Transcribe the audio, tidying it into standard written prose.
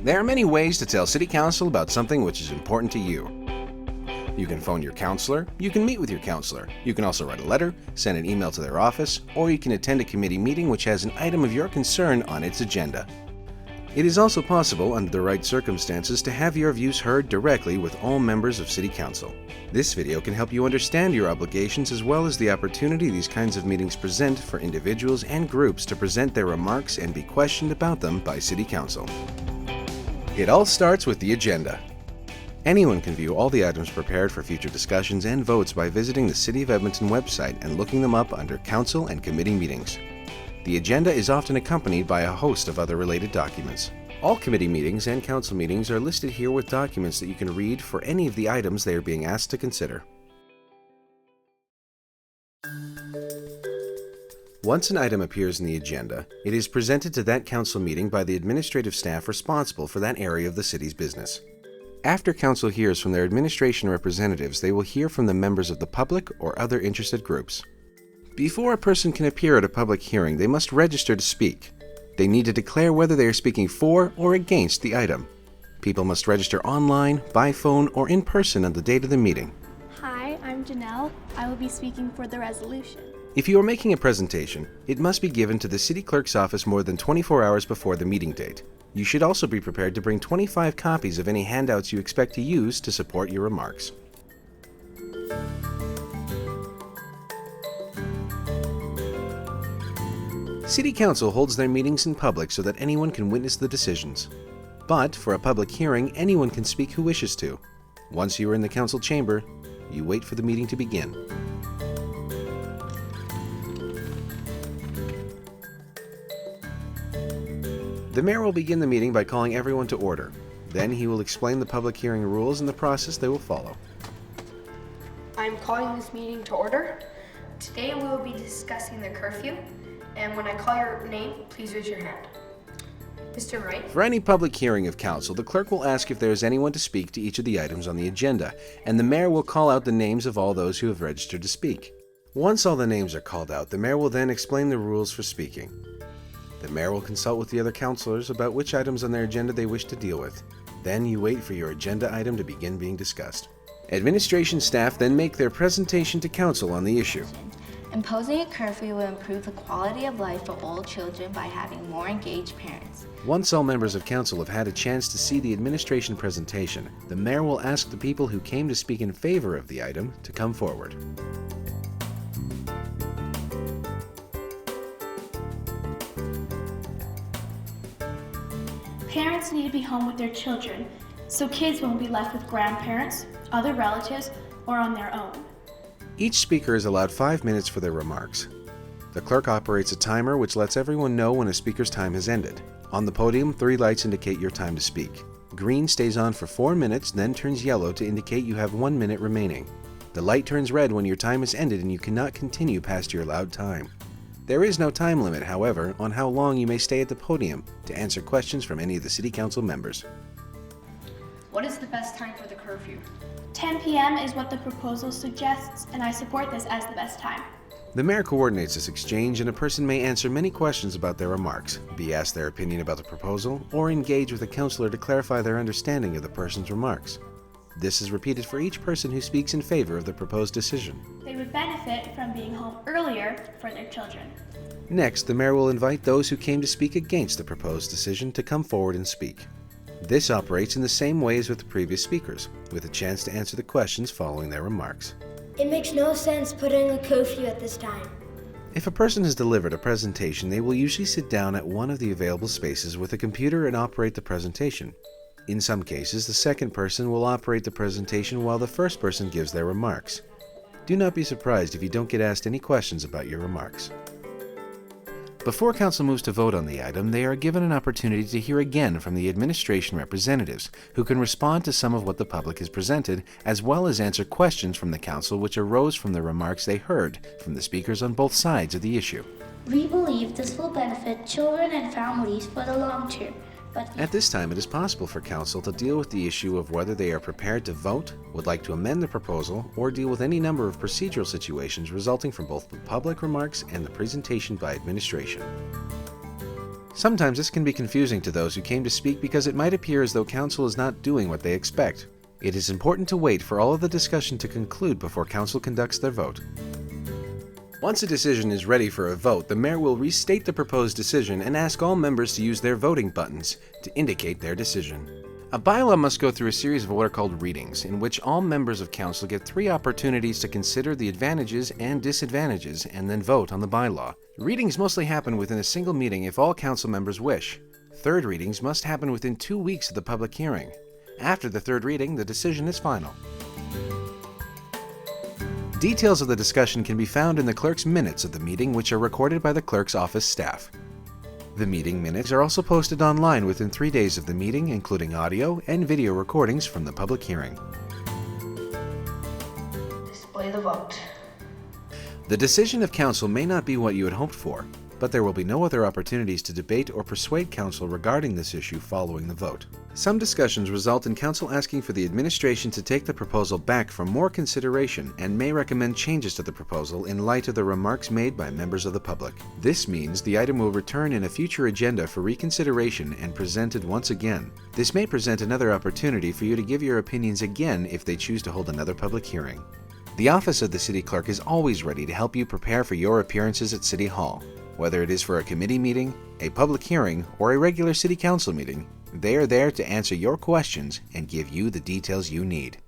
There are many ways to tell City Council about something which is important to you. You can phone your councillor, you can meet with your councillor, you can also write a letter, send an email to their office, or you can attend a committee meeting which has an item of your concern on its agenda. It is also possible, under the right circumstances, to have your views heard directly with all members of City Council. This video can help you understand your obligations as well as the opportunity these kinds of meetings present for individuals and groups to present their remarks and be questioned about them by City Council. It all starts with the agenda. Anyone can view all the items prepared for future discussions and votes by visiting the City of Edmonton website and looking them up under Council and Committee Meetings. The agenda is often accompanied by a host of other related documents. All committee meetings and council meetings are listed here with documents that you can read for any of the items they are being asked to consider. Once an item appears in the agenda, it is presented to that council meeting by the administrative staff responsible for that area of the city's business. After council hears from their administration representatives, they will hear from the members of the public or other interested groups. Before a person can appear at a public hearing, they must register to speak. They need to declare whether they are speaking for or against the item. People must register online, by phone, or in person on the date of the meeting. Hi, I'm Janelle. I will be speaking for the resolution. If you are making a presentation, it must be given to the City Clerk's office more than 24 hours before the meeting date. You should also be prepared to bring 25 copies of any handouts you expect to use to support your remarks. City Council holds their meetings in public so that anyone can witness the decisions. But for a public hearing, anyone can speak who wishes to. Once you are in the council chamber, you wait for the meeting to begin. The mayor will begin the meeting by calling everyone to order. Then he will explain the public hearing rules and the process they will follow. I'm calling this meeting to order. Today we will be discussing the curfew, and when I call your name, please raise your hand. Mr. Wright. For any public hearing of council, the clerk will ask if there is anyone to speak to each of the items on the agenda, and the mayor will call out the names of all those who have registered to speak. Once all the names are called out, the mayor will then explain the rules for speaking. The mayor will consult with the other councillors about which items on their agenda they wish to deal with. Then you wait for your agenda item to begin being discussed. Administration staff then make their presentation to council on the issue. Imposing a curfew will improve the quality of life for all children by having more engaged parents. Once all members of council have had a chance to see the administration presentation, the mayor will ask the people who came to speak in favor of the item to come forward. Parents need to be home with their children, so kids won't be left with grandparents, other relatives, or on their own. Each speaker is allowed 5 minutes for their remarks. The clerk operates a timer which lets everyone know when a speaker's time has ended. On the podium, 3 lights indicate your time to speak. Green stays on for 4 minutes, then turns yellow to indicate you have 1 minute remaining. The light turns red when your time is ended and you cannot continue past your allowed time. There is no time limit, however, on how long you may stay at the podium to answer questions from any of the City Council members. What is the best time for the curfew? 10 p.m. is what the proposal suggests, and I support this as the best time. The mayor coordinates this exchange, and a person may answer many questions about their remarks, be asked their opinion about the proposal, or engage with a councillor to clarify their understanding of the person's remarks. This is repeated for each person who speaks in favor of the proposed decision. They would benefit from being home earlier for their children. Next, the mayor will invite those who came to speak against the proposed decision to come forward and speak. This operates in the same way as with the previous speakers, with a chance to answer the questions following their remarks. It makes no sense putting a curfew at this time. If a person has delivered a presentation, they will usually sit down at one of the available spaces with a computer and operate the presentation. In some cases, the second person will operate the presentation while the first person gives their remarks. Do not be surprised if you don't get asked any questions about your remarks. Before council moves to vote on the item, they are given an opportunity to hear again from the administration representatives, who can respond to some of what the public has presented, as well as answer questions from the council which arose from the remarks they heard from the speakers on both sides of the issue. We believe this will benefit children and families for the long term. At this time, it is possible for council to deal with the issue of whether they are prepared to vote, would like to amend the proposal, or deal with any number of procedural situations resulting from both the public remarks and the presentation by administration. Sometimes this can be confusing to those who came to speak because it might appear as though council is not doing what they expect. It is important to wait for all of the discussion to conclude before council conducts their vote. Once a decision is ready for a vote, the mayor will restate the proposed decision and ask all members to use their voting buttons to indicate their decision. A bylaw must go through a series of what are called readings, in which all members of council get 3 opportunities to consider the advantages and disadvantages and then vote on the bylaw. Readings mostly happen within a single meeting if all council members wish. Third readings must happen within 2 weeks of the public hearing. After the third reading, the decision is final. Details of the discussion can be found in the clerk's minutes of the meeting, which are recorded by the clerk's office staff. The meeting minutes are also posted online within 3 days of the meeting, including audio and video recordings from the public hearing. Display the vote. The decision of council may not be what you had hoped for, but there will be no other opportunities to debate or persuade council regarding this issue following the vote. Some discussions result in council asking for the administration to take the proposal back for more consideration and may recommend changes to the proposal in light of the remarks made by members of the public. This means the item will return in a future agenda for reconsideration and presented once again. This may present another opportunity for you to give your opinions again if they choose to hold another public hearing. The office of the city clerk is always ready to help you prepare for your appearances at City Hall. Whether it is for a committee meeting, a public hearing, or a regular city council meeting, they are there to answer your questions and give you the details you need.